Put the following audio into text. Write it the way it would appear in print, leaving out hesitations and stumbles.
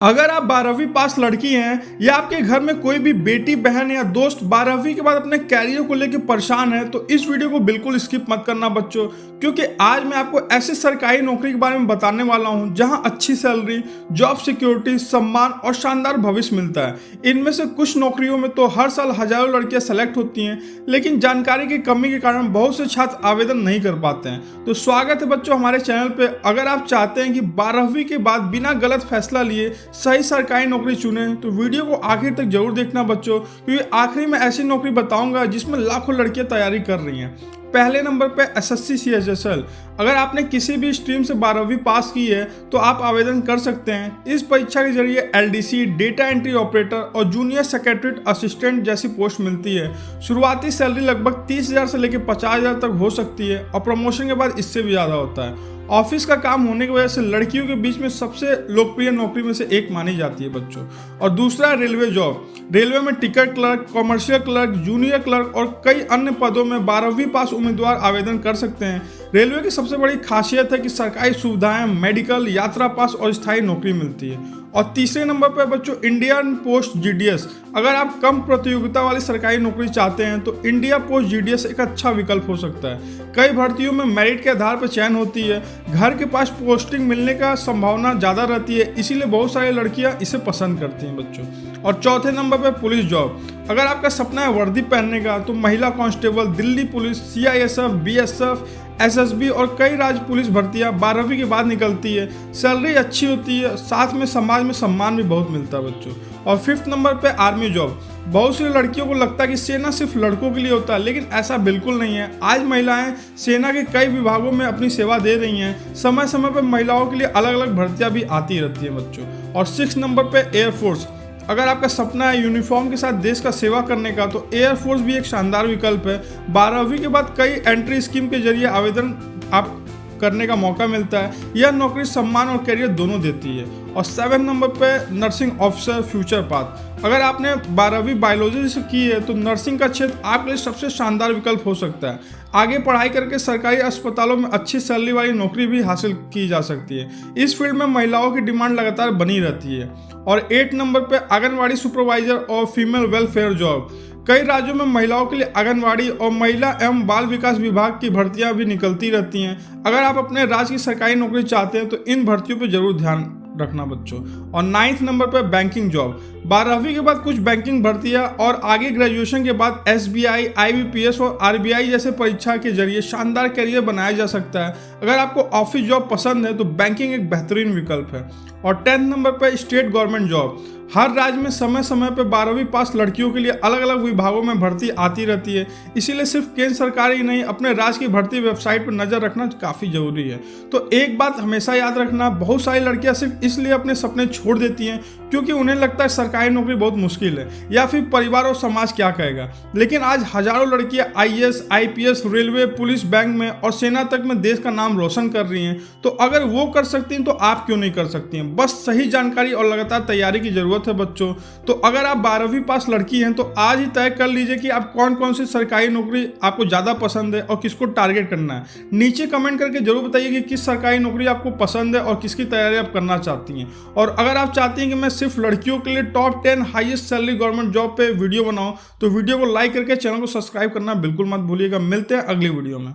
अगर आप 12वीं पास लड़की हैं या आपके घर में कोई भी बेटी बहन या दोस्त 12वीं के बाद अपने कैरियर को लेकर परेशान है तो इस वीडियो को बिल्कुल स्किप मत करना बच्चों, क्योंकि आज मैं आपको ऐसी सरकारी नौकरी के बारे में बताने वाला हूं जहां अच्छी सैलरी, जॉब सिक्योरिटी, सम्मान और शानदार भविष्य मिलता है। इनमें से कुछ नौकरियों में तो हर साल हजारों लड़कियां सेलेक्ट होती हैं, लेकिन जानकारी की कमी के कारण बहुत से छात्र आवेदन नहीं कर पाते हैं। तो स्वागत है बच्चों हमारे चैनल पे। अगर आप चाहते हैं कि 12वीं के बाद बिना गलत फैसला लिए सही सरकारी नौकरी चुने तो वीडियो को आखिर तक जरूर देखना बच्चों, क्योंकि आखिरी में ऐसी नौकरी बताऊंगा जिसमें लाखों लड़कियां तैयारी कर रही हैं। पहले नंबर पे एसएससी सीएचएसएल। अगर आपने किसी भी स्ट्रीम से 12वीं पास की है तो आप आवेदन कर सकते हैं। इस परीक्षा के जरिए एलडीसी, डेटा एंट्री ऑपरेटर और जूनियर सेक्रेटरीट असिस्टेंट जैसी पोस्ट मिलती है। शुरुआती सैलरी लगभग 30,000 से लेकर 50,000 तक हो सकती है और प्रमोशन के बाद इससे भी ज़्यादा होता है। ऑफिस का काम होने की वजह से लड़कियों के बीच में सबसे लोकप्रिय नौकरी में से एक मानी जाती है बच्चों। और दूसरा रेलवे जॉब। रेलवे में ticket clerk, commercial clerk, junior clerk और कई अन्य पदों में 12वीं पास उम्मीदवार आवेदन कर सकते हैं। रेलवे की सबसे बड़ी खासियत है कि सरकारी सुविधाएं, मेडिकल, यात्रा पास और स्थायी नौकरी मिलती है। और तीसरे नंबर पर बच्चों इंडियन पोस्ट जीडीएस। अगर आप कम प्रतियोगिता वाली सरकारी नौकरी चाहते हैं तो इंडिया पोस्ट जीडीएस एक अच्छा विकल्प हो सकता है। कई भर्तियों में मेरिट के आधार पर चयन होती है, घर के पास पोस्टिंग मिलने का संभावना ज़्यादा रहती है, इसीलिए बहुत सारी लड़कियां इसे पसंद करती हैं बच्चों। और चौथे नंबर पर पुलिस जॉब। अगर आपका सपना है वर्दी पहनने का तो महिला constable, Delhi police, CISF, BSF, SSB और कई राज्य पुलिस भर्तियां 12वीं के बाद निकलती है। सैलरी अच्छी होती है, साथ में समाज में सम्मान भी बहुत मिलता है बच्चों। और फिफ्थ नंबर पे आर्मी जॉब। बहुत सी लड़कियों को लगता है कि सेना सिर्फ लड़कों के लिए होता है, लेकिन ऐसा बिल्कुल नहीं है। आज महिलाएं सेना के कई विभागों में अपनी सेवा दे रही हैं। समय समय पर महिलाओं के लिए अलग अलग भर्तियां भी आती रहती है बच्चों। और सिक्स नंबर पे एयरफोर्स। अगर आपका सपना है यूनिफॉर्म के साथ देश का सेवा करने का तो एयरफोर्स भी एक शानदार विकल्प है। 12वीं के बाद कई एंट्री स्कीम के जरिए आवेदन आप करने का मौका मिलता है। यह नौकरी सम्मान और करियर दोनों देती है। और 7 नंबर पे नर्सिंग ऑफिसर फ्यूचर पाथ। अगर आपने 12वीं बायोलॉजी से की है तो नर्सिंग का क्षेत्र आपके लिए सबसे शानदार विकल्प हो सकता है। आगे पढ़ाई करके सरकारी अस्पतालों में अच्छी सैलरी वाली नौकरी भी हासिल की जा सकती है। इस फील्ड में महिलाओं की डिमांड लगातार बनी रहती है। और 8 नंबर पे आंगनवाड़ी सुपरवाइजर और फीमेल वेलफेयर जॉब। कई राज्यों में महिलाओं के लिए आंगनवाड़ी और महिला एवं बाल विकास विभाग की भर्तियां भी निकलती रहती हैं। अगर आप अपने राज्य की सरकारी नौकरी चाहते हैं तो इन भर्तियों पर जरूर ध्यान रखना बच्चों। और 9th नंबर पर बैंकिंग जॉब। 12वीं के बाद कुछ बैंकिंग भर्तियां और आगे ग्रेजुएशन के बाद एसबीआई, आईबीपीएस और आरबीआई जैसे परीक्षा के जरिए शानदार करियर बनाया जा सकता है। अगर आपको ऑफिस जॉब पसंद है तो बैंकिंग एक बेहतरीन विकल्प है। और 10th नंबर पर स्टेट गवर्नमेंट जॉब। हर राज्य में समय समय पर 12वीं पास लड़कियों के लिए अलग अलग विभागों में भर्ती आती रहती है, इसीलिए सिर्फ केंद्र सरकार ही नहीं, अपने राज्य की भर्ती वेबसाइट पर नजर रखना काफ़ी जरूरी है। तो एक बात हमेशा याद रखना, बहुत सारी लड़कियां सिर्फ इसलिए अपने सपने छोड़ देती हैं क्योंकि उन्हें लगता है सरकारी नौकरी बहुत मुश्किल है या फिर परिवार और समाज क्या कहेगा। लेकिन आज हजारों लड़कियां IAS, IPS, railway, police, bank में और सेना तक में देश का नाम रोशन कर रही हैं। तो अगर वो कर सकती हैं तो आप क्यों नहीं कर सकती हैं? बस सही जानकारी और लगातार तैयारी की जरूरत है बच्चों। तो अगर आप 12वीं पास लड़की हैं तो आज ही तय कर लीजिए कि आप कौन कौन सी सरकारी नौकरी आपको ज़्यादा पसंद है और किसको टारगेट करना है। नीचे कमेंट करके जरूर बताइए कि किस सरकारी नौकरी आपको पसंद है और किसकी तैयारी आप करना चाहती हैं। और अगर आप चाहती हैं कि मैं सिर्फ लड़कियों के लिए top 10 highest salary government job पे वीडियो बनाऊं तो वीडियो को लाइक करके चैनल को सब्सक्राइब करना बिल्कुल मत भूलिएगा। मिलते हैं अगली वीडियो में।